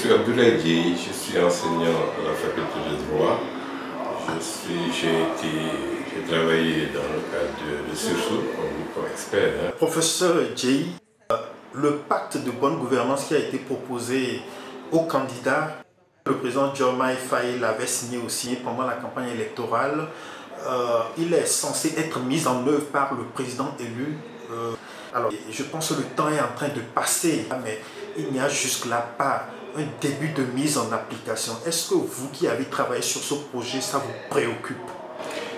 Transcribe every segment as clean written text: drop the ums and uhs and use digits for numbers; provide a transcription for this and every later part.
suis Abdoulaye Dieye, je suis enseignant à la faculté de droit. J'ai travaillé dans le cadre de sursaut comme expert. Professeur Dieye, le pacte de bonne gouvernance qui a été proposé aux candidats, le président Diomaye Faye l'avait signé aussi pendant la campagne électorale. Il est censé être mis en œuvre par le président élu. Alors, je pense que le temps est en train de passer, mais il n'y a jusque-là pas un début de mise en application. Est-ce que vous qui avez travaillé sur ce projet, ça vous préoccupe?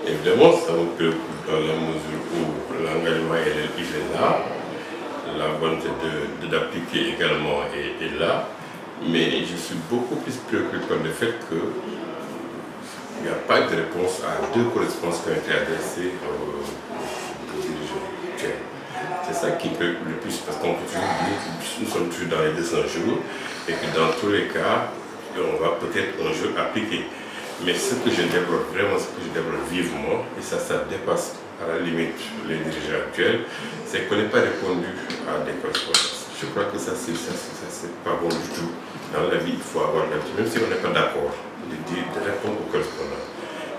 Évidemment, ça me préoccupe dans la mesure où l'engagement est là, la volonté d'appliquer également est là, mais je suis beaucoup plus préoccupé par le fait qu'il n'y a pas de réponse à deux correspondances qui ont été adressées aux dirigeants. C'est ça qui me préoccupe le plus, parce qu'on peut toujours dire que nous sommes toujours dans les 200 jours et que dans tous les cas, on va peut-être un jour appliquer. Mais ce que je développe vraiment, ce que je développe vivement, et ça dépasse à la limite les dirigeants actuels, c'est qu'on n'ait pas répondu à des correspondances. Je crois que ça c'est pas bon du tout. Dans la vie, il faut avoir l'habitude, même si on n'est pas d'accord, de répondre aux correspondances.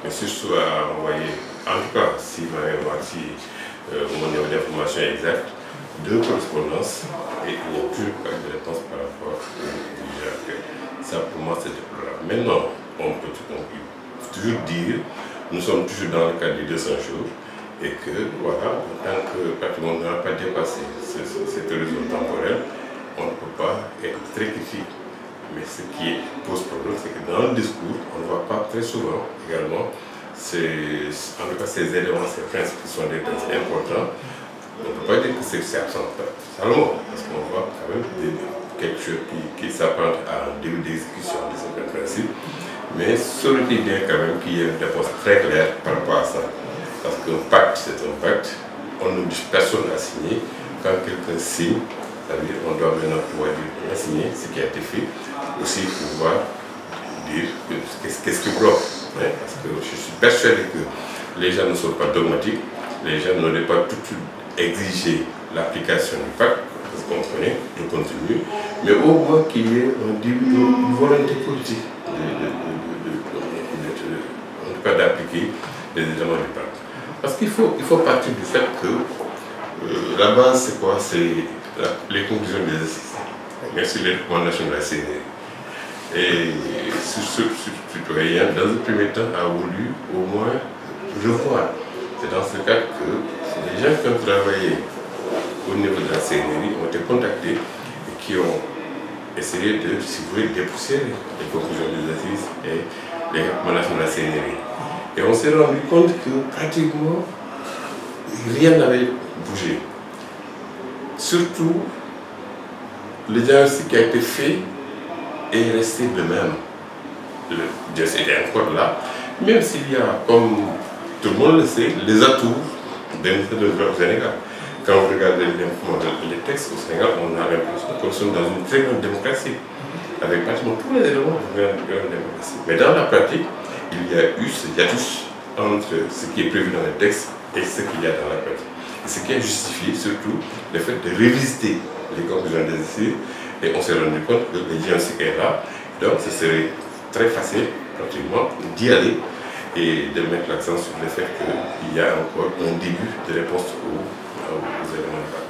Mais surtout à envoyer, en tout cas, si mon niveau d'information est exact, deux correspondances et il n'y a plus de réponse par rapport aux dirigeants actuels. Ça pour moi c'est déplorable. Maintenant, on peut toujours dire, nous sommes toujours dans le cadre des 200 jours et que voilà, tant que on n'aura pas dépassé cet horizon temporel, on ne peut pas être très critique. Mais ce qui pose problème, c'est que dans le discours, on ne voit pas très souvent également en tout cas ces éléments, ces principes qui sont des principes importants. On ne peut pas dire que c'est absent totalement, parce qu'on voit quand même quelque chose qui s'apparente à un début d'exécution de certains principes. Mais ça aurait été bien quand même qu'il y ait une réponse très claire par rapport à ça. Parce qu'un pacte, c'est un pacte. On n'oblige personne à signer. Quand quelqu'un signe, ça veut dire qu'on doit maintenant pouvoir dire qu'on a signé ce qui a été fait. Aussi pouvoir dire qu'est-ce qui bloque. Parce que je suis persuadé que les gens ne sont pas dogmatiques. Les gens n'auraient pas tout de suite exigé l'application du pacte, parce qu'on connaît le contenu, mais au moins qu'il y ait une volonté politique en tout cas d'appliquer les éléments du pacte. Parce qu'il faut partir du fait que la base c'est quoi? C'est les conclusions des exercices, merci les recommandations de la CNRI. Et ce citoyen, dans un premier temps, a voulu au moins revoir. C'est dans ce cadre que les gens qui ont travaillé au niveau de la CNRI ont été contactés et qui ont essayé de, si vous voulez, dépoussiérer les conclusions des assises et les recommandations de la CNRI. Et on s'est rendu compte que pratiquement rien n'avait bougé. Surtout, le diagnostic qui a été fait est resté le même. Le diagnostic est encore là, même s'il y a, comme tout le monde le sait, les atouts d'un au Sénégal. Quand vous regardez les textes au Sénégal, on a l'impression que nous sommes dans une très grande démocratie, avec pratiquement tous les éléments de grande démocratie. Mais dans la pratique, il y a eu ce hiatus entre ce qui est prévu dans les textes et ce qu'il y a dans la pratique. Et ce qui a justifié surtout le fait de revisiter les conclusions des essais, et on s'est rendu compte que le diagnostic est là, donc ce serait très facile, pratiquement, d'y aller et de mettre l'accent sur le fait qu'il y a encore un début de réponse aux éléments de base.